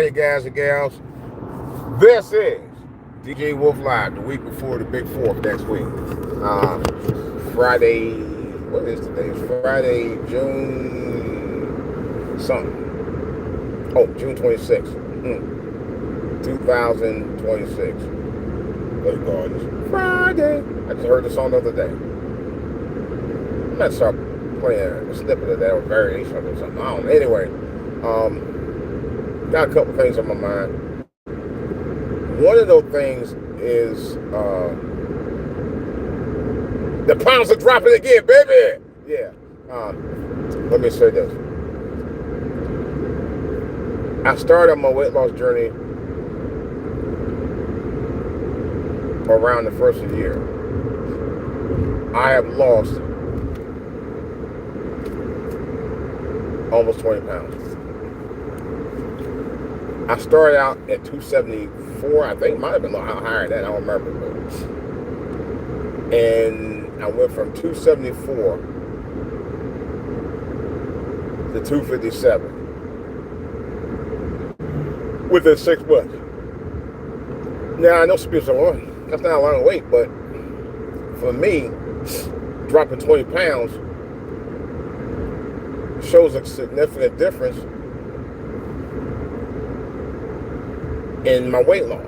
Friday, guys and gals. This is DJ Wolf Live, the week before the Big Fourth next week. Friday, what is today? It's Friday, June something. Oh, June 26th, 2026. Good God, it's Friday. I just heard the song the other day. I'm going to start playing a snippet of that or variation of it or something. I don't know. Anyway, got a couple things on my mind. One of those things is the pounds are dropping again, baby. Yeah. Let me say this. I started my weight loss journey around the first of the year. I have lost almost 20 pounds. I started out at 274, I think it might have been a little higher than that, I don't remember. And I went from 274 to 257 within 6 months. Now, I know some people say, well, that's not a lot of weight, but for me, dropping 20 pounds shows a significant difference in my weight loss.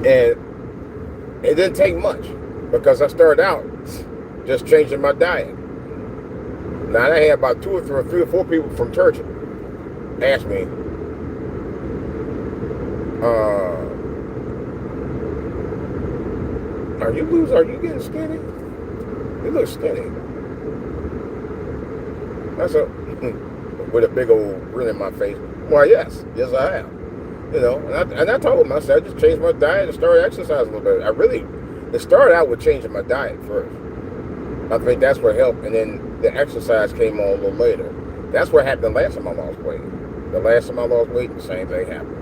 And it didn't take much because I started out just changing my diet. Now, I had about three or four people from church ask me, are you getting skinny? You look skinny. That's with a big old grin in my face. Well, yes I have. You know, and I told him, I said, I just changed my diet and started exercising a little bit. It started out with changing my diet first. I think that's what helped, and then the exercise came on a little later. That's what happened the last time I lost weight. The last time I lost weight, the same thing happened.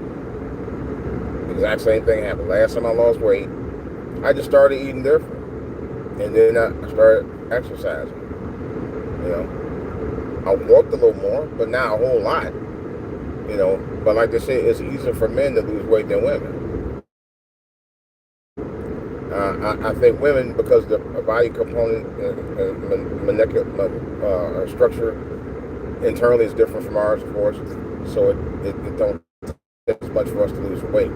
The exact same thing happened. Last time I lost weight, I just started eating different. And then I started exercising. You know, I walked a little more, but not a whole lot. You know, but like they say, it's easier for men to lose weight than women. I think women, because the body component structure internally is different from ours, of course, so it don't take as much for us to lose weight.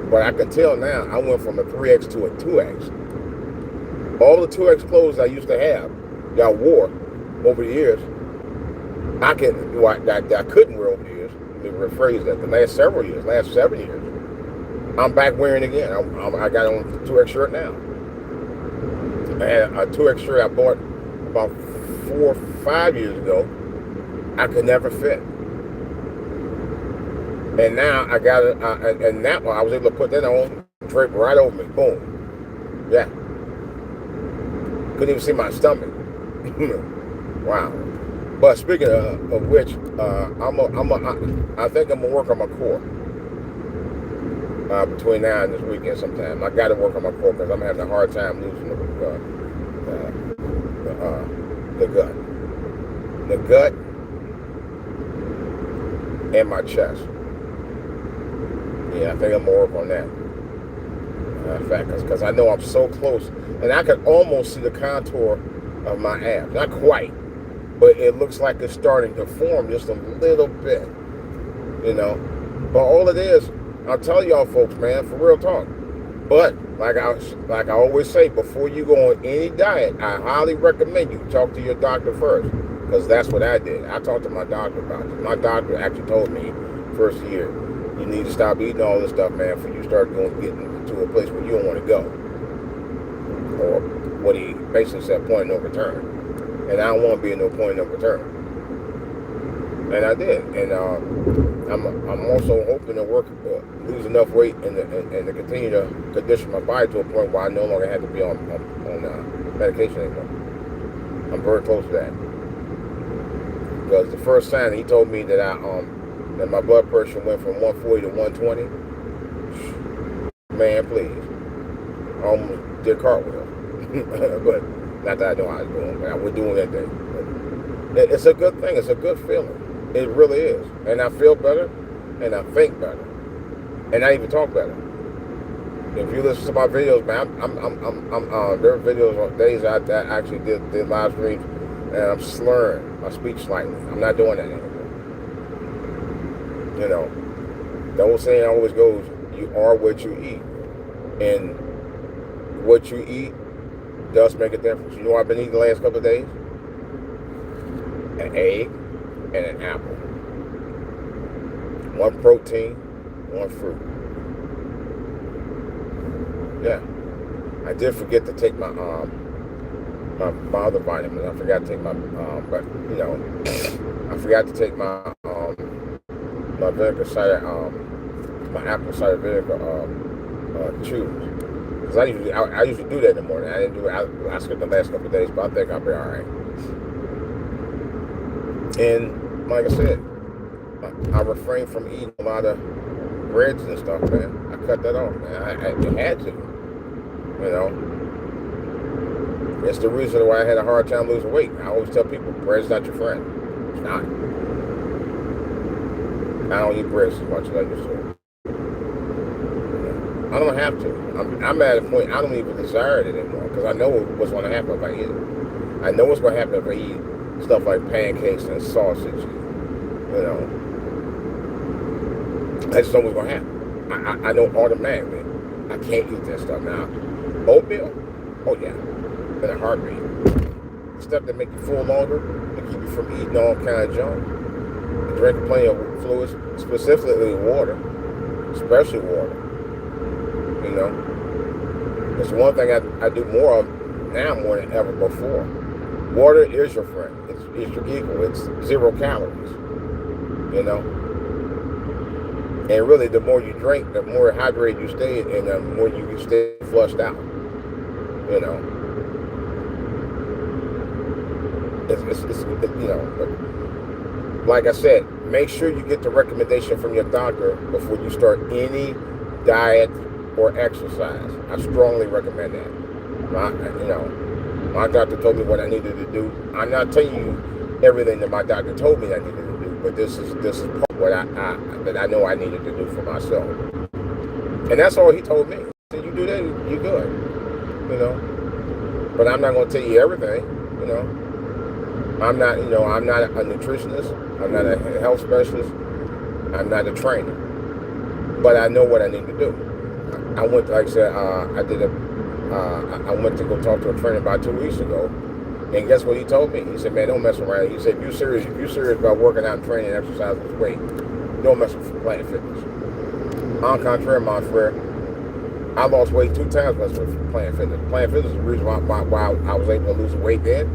But I can tell now, I went from a 3X to a 2X. All the 2X clothes I used to have, that I wore over the years, I couldn't wear over the years. Let me rephrase that. The last 7 years, I'm back wearing again. I got on a 2X shirt now. I had a 2X shirt I bought about 4 or 5 years ago. I could never fit. And now I got it, and that one I was able to put that on, drape right over me. Boom. Yeah. Couldn't even see my stomach. Wow. But speaking of which, I think I'm gonna work on my core between now and this weekend sometime. I got to work on my core because I'm having a hard time losing the gut and my chest. Yeah, I think I'm gonna work on that. In fact, because I know I'm so close, and I can almost see the contour of my abs. Not quite, but it looks like it's starting to form just a little bit, you know. But all it is, I'll tell y'all folks, man, for real talk. But like I always say, before you go on any diet, I highly recommend you talk to your doctor first, because that's what I did. I talked to my doctor about it. My doctor actually told me first year, you need to stop eating all this stuff, man, before you start getting to a place where you don't want to go. Or what he basically said, point of no return. And I don't want to be in no point of no return. And I did. And I'm also hoping to lose enough weight and to continue to condition my body to a point where I no longer have to be on medication anymore. I'm very close to that. Because the first sign he told me that that my blood pressure went from 140 to 120. Man, please. I almost did a cartwheel. But not that I know how I was doing, but I was doing that day. It's a good thing. It's a good feeling. It really is. And I feel better, and I think better, and I even talk better. If you listen to my videos, man, there are videos on days I actually did live streams, and I'm slurring my speech slightly. I'm not doing that anymore. You know, the old saying always goes, "You are what you eat," and what you eat does make a difference. You know what I've been eating the last couple of days? An egg and an apple. One protein, one fruit. Yeah. I did forget to take my other vitamins. I forgot to take my but you know, I forgot to take my my vinegar cider my apple cider vinegar chews. Because I usually do that in the morning. I didn't do it. I skipped the last couple of days, but I think I'll be all right. And like I said, I refrained from eating a lot of breads and stuff, man. I cut that off, man. I had to, you know. It's the reason why I had a hard time losing weight. I always tell people, bread's not your friend. It's not. I don't eat bread as much as I used to. I don't have to. I'm at a point I don't even desire it anymore because I know what's going to happen if I eat it. I know what's going to happen if I eat stuff like pancakes and sausage. You know, I just know what's going to happen. I know automatically I can't eat that stuff now. Oatmeal, oh yeah, in a heartbeat. Stuff that make you full longer and keep you from eating all kind of junk. Drink plenty of fluids, specifically water, especially water. You know, it's one thing I do more of now more than ever before. Water is your friend. It's your equal. It's 0 calories. You know, and really, the more you drink, the more hydrated you stay, and the more you stay flushed out. You know, it's you know, but like I said, make sure you get the recommendation from your doctor before you start any diet or exercise. I strongly recommend that. My doctor told me what I needed to do. I'm not telling you everything that my doctor told me I needed to do, but this is part of what that I know I needed to do for myself. And that's all he told me. He said, you do that, you're good. You know. But I'm not going to tell you everything. You know. I'm not a nutritionist. I'm not a health specialist. I'm not a trainer. But I know what I need to do. I went, like I said, I went to go talk to a trainer about 2 weeks ago, and guess what he told me? He said, "Man, don't mess around." He said, if you're serious about working out and training and exercising with weight, don't mess with Planet Fitness. En contraire, my friend, I lost weight 2 times with Planet Fitness. Planet Fitness is the reason why I was able to lose weight then.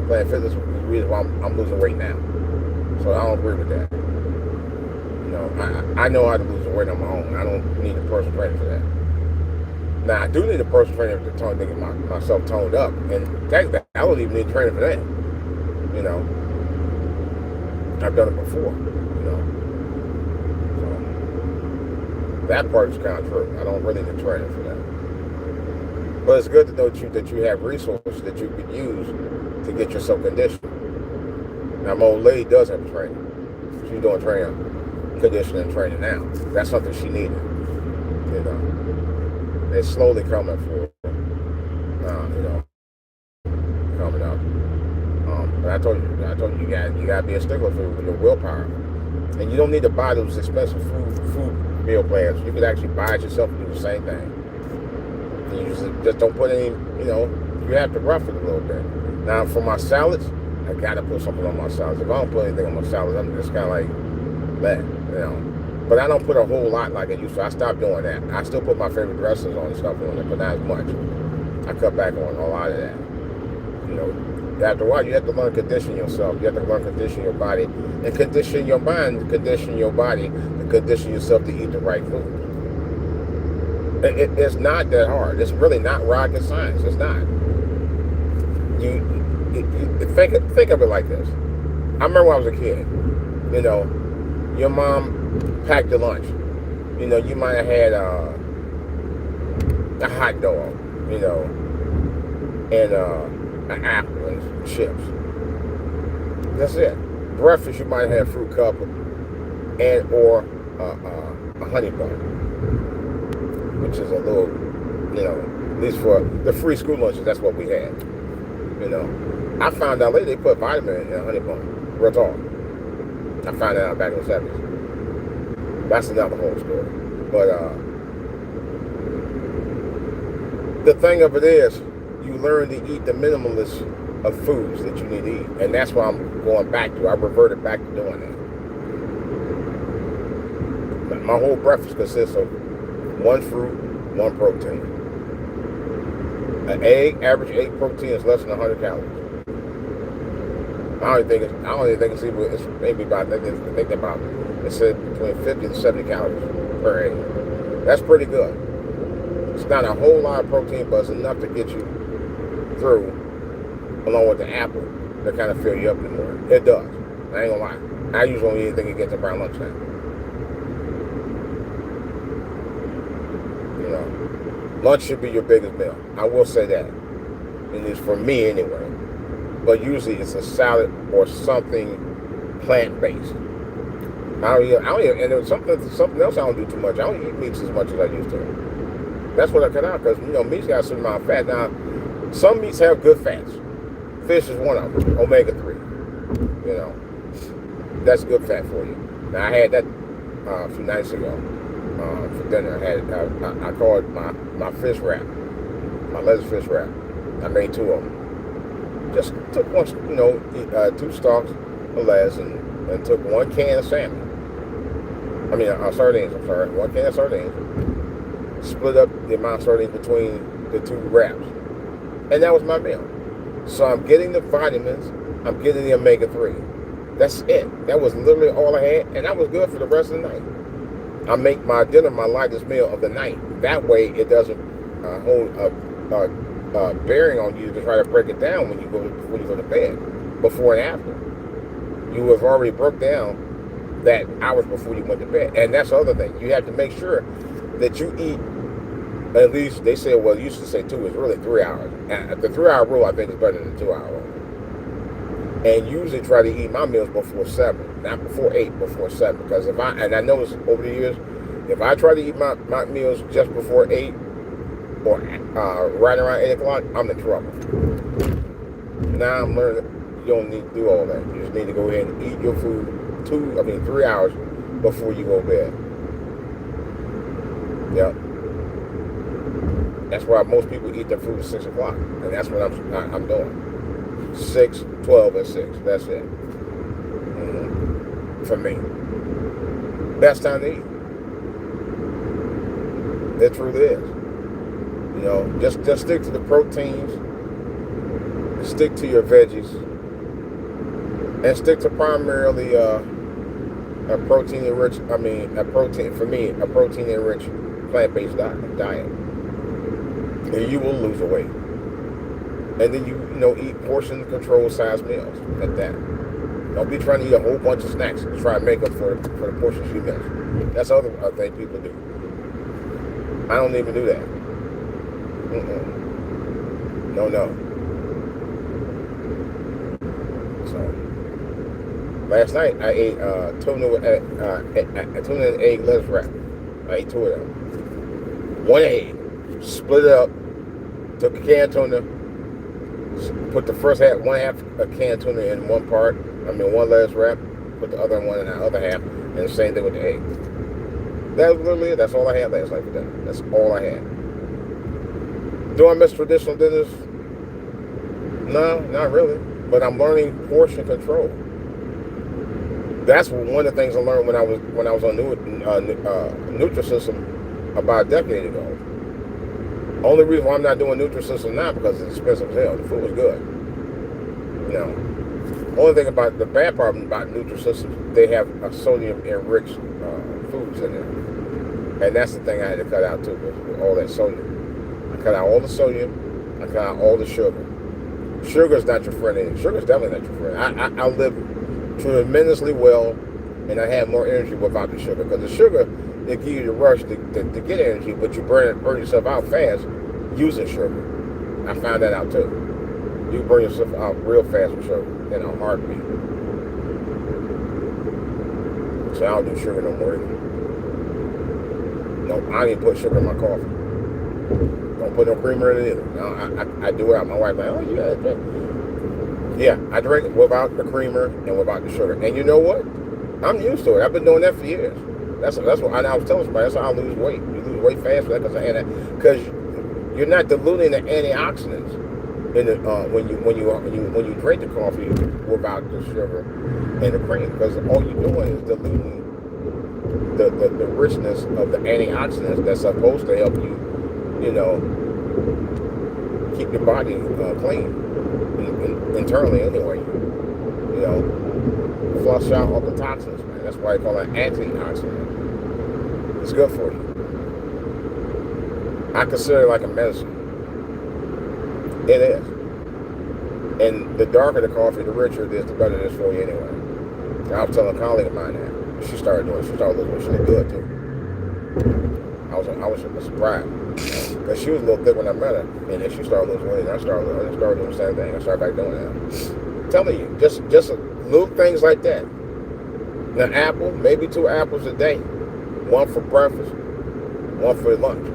Planet Fitness is the reason why I'm losing weight now. So I don't agree with that. You know, I know how to lose weight on my own. I don't need a personal trainer for that. Now, I do need a personal trainer to get myself toned up. And technically, I don't even need a trainer for that. You know, I've done it before, you know. So, that part is kind of true. I don't really need a trainer for that. But it's good to know that you have resources that you could use to get yourself conditioned. Now, my old lady does have a trainer. She's doing conditioning and training now. That's something she needed, you know. It's slowly coming for, you know, coming up. But I told you you gotta be a stickler for your willpower, and you don't need to buy those expensive food meal plans. You could actually buy it yourself and do the same thing. And you just don't put any, you know, you have to rough it a little bit. Now for my salads, I gotta put something on my salads. If I don't put anything on my salads, I'm just kind of like that, you know. But I don't put a whole lot like I used to. I stopped doing that. I still put my favorite dressings on and stuff on it, but not as much. I cut back on a lot of that. You know, after a while, you have to learn to condition yourself. You have to learn to condition your body and condition your mind, to condition your body, to condition yourself to eat the right food. It's not that hard. It's really not rocket science. It's not. You think of it like this. I remember when I was a kid. You know, your mom packed your lunch. You know, you might have had a hot dog, you know, and an apple and some chips. That's it. Breakfast, you might have fruit cup and or a honey bun, which is a little, at least for the free school lunches, that's what we had. I found out later they put vitamin in a honey bun. Real talk. I found that out back in the 70s. That's another whole story. But the thing of it is, you learn to eat the minimalist of foods that you need to eat. And that's what I'm going back to. I reverted back to doing that. My whole breakfast consists of one fruit, one protein. An egg, average egg protein is less than 100 calories. I don't even think it's maybe about, I think about, it said between 50 and 70 calories per egg. That's pretty good. It's not a whole lot of protein, but it's enough to get you through, along with the apple, to kind of fill you up in the morning. It does. I ain't gonna lie. I usually only eat anything against around lunchtime. Lunch should be your biggest meal. I will say that. At least for me anyway. But usually it's a salad or something plant-based. I don't even, and there's something else I don't do too much. I don't eat meats as much as I used to. That's what I cut out, because meat's got a certain amount of fat. Now, some meats have good fats. Fish is one of them, omega-3. That's good fat for you. Now I had that a few nights ago for dinner. I called my fish wrap, my lettuce fish wrap. I made 2 of them. Just took one, 2 stalks of lettuce and took 1 can of salmon. Sardines. I'm sorry, 1 can of sardines. Split up the amount of sardines between the 2 wraps, and that was my meal. So I'm getting the vitamins. I'm getting the omega-3. That's it. That was literally all I had, and that was good for the rest of the night. I make my dinner my lightest meal of the night. That way, it doesn't hold a bearing on you to try to break it down when you go to bed. Before and after, you have already broke down that hours before you went to bed, and that's the other thing. You have to make sure that you eat. At least they say, well, you used to say 2, it's really 3 hours. And the 3-hour rule, I think, is better than the 2-hour rule. And usually try to eat my meals before 7, not before 8, before 7. Because I noticed over the years, if I try to eat my meals just before 8 or right around 8 o'clock, I'm in trouble. Now I'm learning you don't need to do all that. You just need to go ahead and eat your food 3 hours before you go to bed. Yep. That's why most people eat their food at 6 o'clock. And that's what I'm doing. 6, 12, and 6. That's it. For me. Best time to eat. It truly is. Just stick to the proteins. Stick to your veggies. And stick to primarily a protein-enriched plant-based diet. And you will lose the weight. And then you eat portion control size meals at that. Don't be trying to eat a whole bunch of snacks to try and make up for the portions you miss. That's the other thing people do. I don't even do that. No. So last night I ate tuna and egg lettuce wrap. I ate 2 of them. 1 egg, split it up, took a can of tuna, put the first half, 1/2 a can of tuna in one one lettuce wrap, put the other one in the other half, and the same thing with the egg. That was literally it. That's all I had last night for dinner. That's all I had. Do I miss traditional dinners? No, not really. But I'm learning portion control. That's one of the things I learned when I was on Nutrisystem about a decade ago. Only reason why I'm not doing Nutrisystem now because it's expensive as hell. The food was good. Only thing about the bad part about Nutrisystem, they have a sodium-enriched foods in there, and that's the thing I had to cut out too, with all that sodium. I cut out all the sodium. I cut out all the sugar. Sugar is not your friend anymore. Sugar is definitely not your friend. I live tremendously well, and I have more energy without the sugar. Because the sugar, they give you the rush to get energy, but you burn yourself out fast using sugar. I found that out too. You burn yourself out real fast with sugar in a heartbeat. said, I don't do sugar no more. No, I didn't put sugar in my coffee. Don't put no creamer in it either. No, I do it out. My wife like, oh, yeah, yeah, I drink it without the creamer and without the sugar. And you know what? I'm used to it. I've been doing that for years. That's what I was telling somebody. That's how I lose weight. You lose weight fast because you're not diluting the antioxidants in the when you drink the coffee without the sugar and the cream, because all you're doing is diluting the richness of the antioxidants that's supposed to help you, keep your body clean internally anyway. Flush out all the toxins, man. That's why they call it antioxidant. It's good for you. I consider it like a medicine. It is. And the darker the coffee, the richer it is, the better it is for you anyway. And I was telling a colleague of mine that. She started looking good. She looked good too. I was surprised. Because she was a little thick when I met her. And then she started losing weight. And I started doing the same thing. I started back doing that. I'm telling you, just little things like that. An apple, maybe 2 apples a day. 1 for breakfast, 1 for lunch.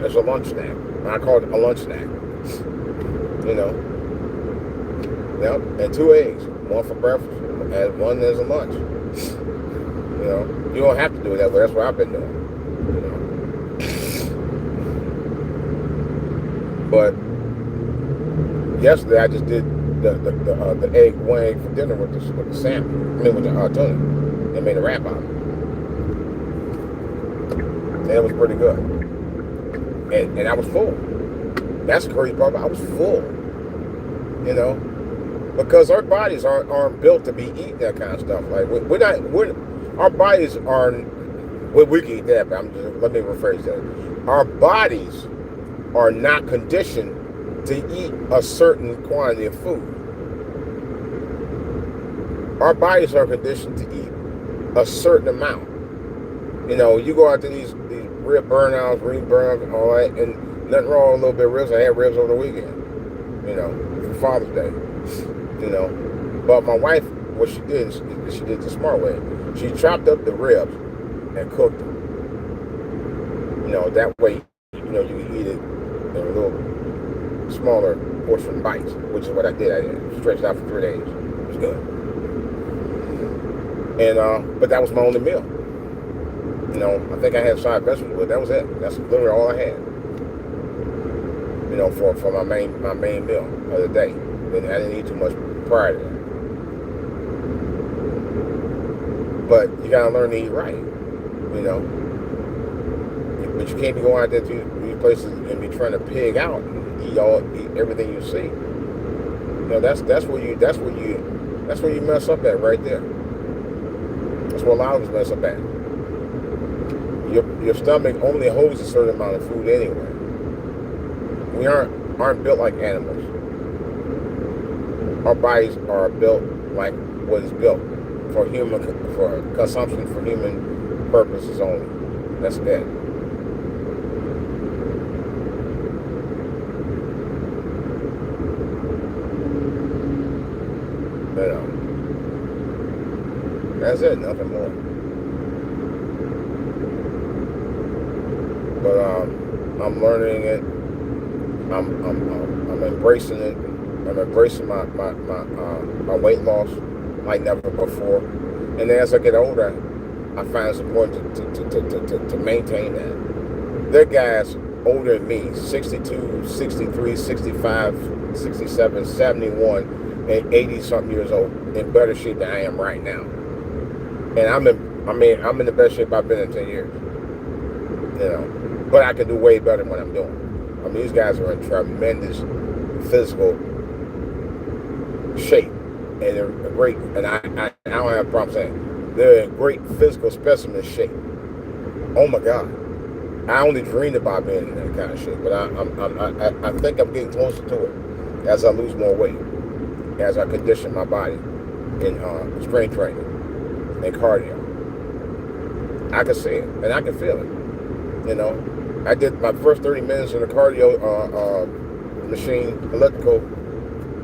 It's a lunch snack. I call it a lunch snack. Yep. And 2 eggs. 1 for breakfast, and 1 as a lunch. You don't have to do it that way. That's what I've been doing. But yesterday I just did the egg, 1 egg for dinner with the salmon. With the tuna, and made a wrap out of it. And it was pretty good. And I was full. That's the crazy part. I was full. Because our bodies aren't built to be eating that kind of stuff. Like our bodies aren't. Well, we can eat that, but let me rephrase that. Our bodies are not conditioned to eat a certain quantity of food. Our bodies are conditioned to eat a certain amount. You go out to these rib burnouts, ring burn, and all that, and nothing wrong with a little bit of ribs. I had ribs over the weekend, for Father's Day, But my wife, what she did the smart way. She chopped up the ribs and cooked them. That way, you can eat it in a little smaller portion bites, which is what I did. I stretched out for 3 days. It was good. And but that was my only meal. I think I had side vegetables, but that was it. That's literally all I had. For my main meal of the day. And I didn't eat too much prior to that. But you gotta learn to eat right. But you can't be going out there to these places and be trying to pig out and eat everything you see. That's where you mess up at right there. That's where a lot of us mess up at. Your stomach only holds a certain amount of food anyway. We aren't built like animals. Our bodies are built like what is built for consumption for human purposes only. That's it. That's it, nothing more. But I'm learning it. I'm embracing it. I'm embracing my weight loss like never before. And then as I get older, I find it's important to maintain that. There are guys older than me, 62, 63, 65, 67, 71, and 80-something years old, in better shape than I am right now. And I'm in the best shape I've been in 10 years. But I can do way better than what I'm doing. These guys are in tremendous physical shape, and they're great. And I don't have a problem saying they're in great physical specimen shape. Oh my God, I only dreamed about being in that kind of shape, but I think I'm getting closer to it as I lose more weight, as I condition my body in strength training and cardio. I can see it and I can feel it. I did my first 30 minutes in the cardio machine, elliptical,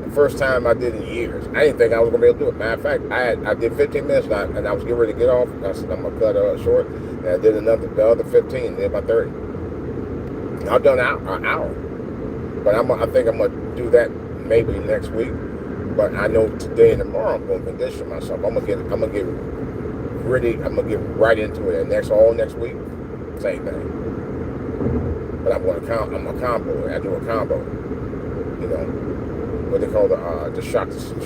The first time I did in years. I didn't think I was gonna be able to do it. Matter of fact, I did 15 minutes and I was getting ready to get off. I said I'm gonna cut it short, and I did the other 15, did about 30. I've done an hour, but I think I'm gonna do that maybe next week. But I know today and tomorrow I'm gonna condition myself. I'm gonna get ready. I'm gonna get right into it. And all next week, same thing. But I'm a combo. I do a combo. You know, what they call the shock system.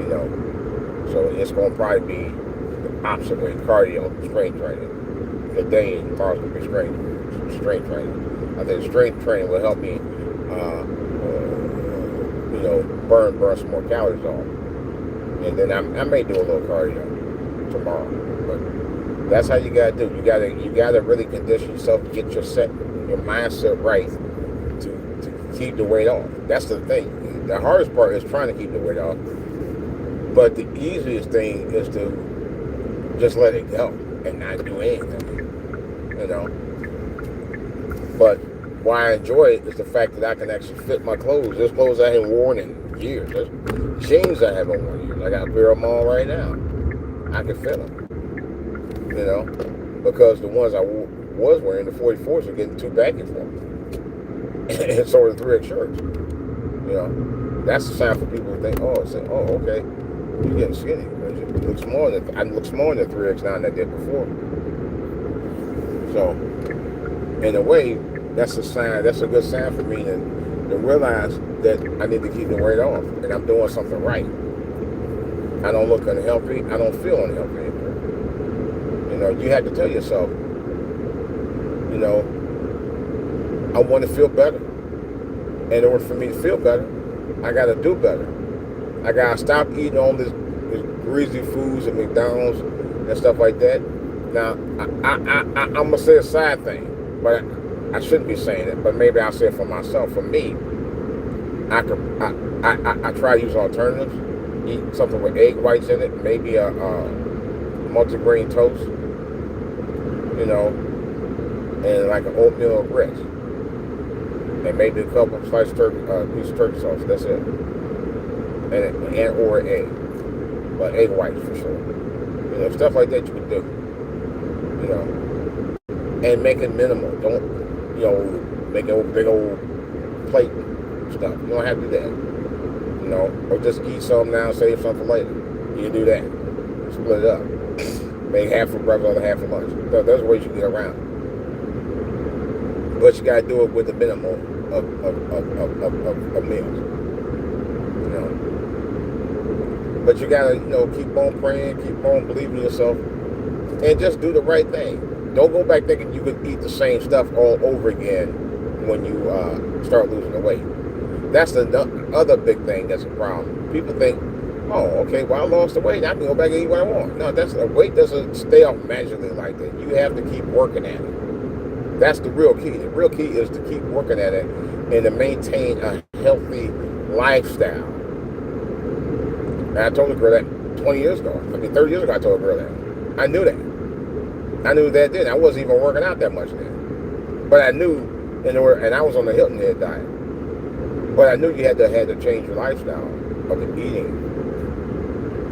You know, so it's gonna probably be the opposite way: cardio, strength training. Today and tomorrow's gonna be strength training. I think strength training will help me, you know, burn some more calories off. And then I may do a little cardio tomorrow, but that's how you gotta do. You gotta really condition yourself, get your mindset right to keep the weight off. That's the thing. The hardest part is trying to keep the weight off, but the easiest thing is to just let it go and not do anything. You know. But why I enjoy it is the fact that I can actually fit my clothes. There's clothes I haven't worn in years. There's jeans I haven't worn in years. I got a pair of them all right now. I can fit them. You know, because the ones I was wearing, the 44s, are getting too baggy for me. And so are the 3X shirts. You know, that's a sign for people to think, okay, you're getting skinny. I look smaller than 3X now than I did before. So, in a way, that's a sign. That's a good sign for me to realize that I need to keep the weight off, and I'm doing something right. I don't look unhealthy. I don't feel unhealthy anymore. You know, you have to tell yourself, you know, I want to feel better. In order for me to feel better, I got to do better. I got to stop eating all this greasy foods and McDonald's and stuff like that. Now, I'm going to say a side thing, but I shouldn't be saying it, but maybe I'll say it for myself. For me, I try to use alternatives. Eat something with egg whites in it, maybe a multigrain toast, you know, and like an oatmeal or grits. And maybe a couple of sliced piece of turkey sauce. That's it. And or an egg. But egg whites for sure. You know, stuff like that you can do. You know. And make it minimal. Don't, you know, make a big old plate stuff. You don't have to do that. You know, or just eat some now, save some for later. You can do that. Split it up. Make half for breakfast, other half for lunch. So there's ways you get around. But you gotta do it with the minimum of meals. You know. But you gotta, you know, keep on praying, keep on believing in yourself, and just do the right thing. Don't go back thinking you could eat the same stuff all over again when you start losing the weight. That's the other big thing that's a problem. People think, oh, okay, well, I lost the weight. I can go back and eat what I want. No, weight doesn't stay off magically like that. You have to keep working at it. That's the real key. The real key is to keep working at it and to maintain a healthy lifestyle. And I told a girl that 20 years ago. 30 years ago, I told a girl that. I knew that. I knew that then. I wasn't even working out that much then. But I knew, and I was on the Hilton Head diet. But I knew you had to change your lifestyle of the eating,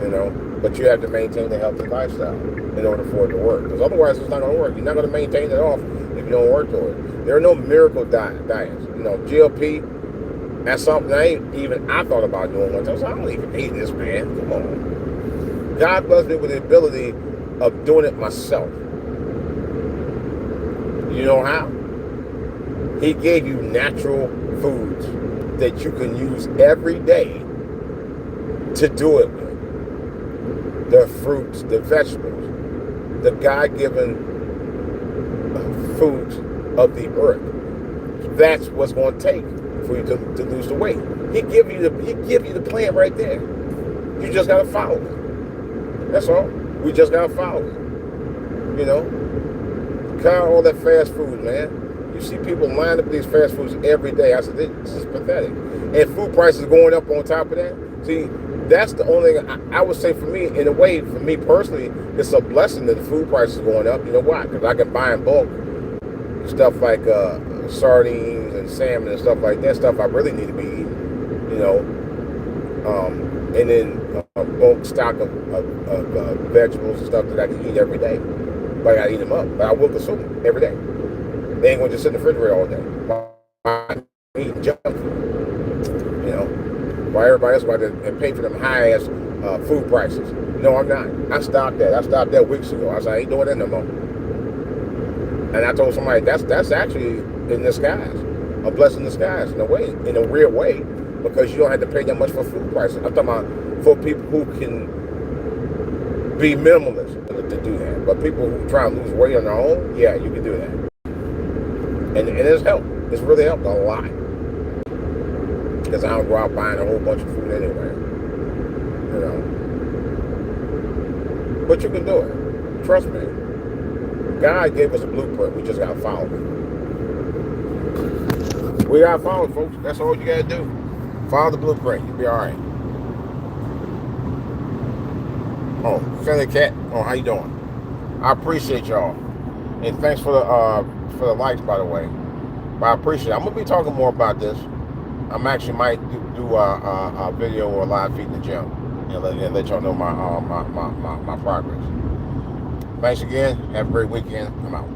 you know. But you have to maintain a healthy lifestyle in order for it to work. Because otherwise, it's not going to work. You're not going to maintain it off if you don't work to it. There are no miracle diets. You know, GLP, that's something I thought about doing once. I was like, I don't even need this, man. Come on. God blessed me with the ability of doing it myself. You know how? He gave you natural foods that you can use every day to do it with. The fruits, the vegetables, the God-given foods of the earth. That's what's going to take for you to lose the weight. He give you the plan right there. You just got to follow it. That's all. We just got to follow it. You know? Cut out all that fast food, man. You see people line up these fast foods every day. I said, this is pathetic. And food prices going up on top of that. See, that's the only thing I would say for me, in a way, for me personally, it's a blessing that the food prices going up. You know why? Because I can buy in bulk stuff like sardines and salmon and stuff like that. Stuff I really need to be eating, you know. And then a bulk stock of vegetables and stuff that I can eat every day. But I gotta eat them up. But I will consume them every day. They ain't gonna just sit in the refrigerator all day. I'm eating junk food, you know. While everybody else about to pay for them high ass food prices. No, I'm not. I stopped that. I stopped that weeks ago. I said I ain't doing that no more. And I told somebody that's actually in disguise, a blessing in disguise in a way, in a weird way, because you don't have to pay that much for food prices. I'm talking about for people who can be minimalist to do that, but people who try and lose weight on their own, yeah, you can do that, and it's helped. It's really helped a lot because I don't go out buying a whole bunch of food anyway, you know. But you can do it. Trust me. God gave us a blueprint. We just got to follow it. We got to follow it, folks. That's all you got to do. Follow the blueprint. You'll be all right. Oh, Finley Cat. Oh, how you doing? I appreciate y'all. And thanks for the likes, by the way. But I appreciate it. I'm going to be talking more about this. I'm actually might do a video or a live feed in the gym and let y'all know my progress. Thanks again. Have a great weekend. I'm out.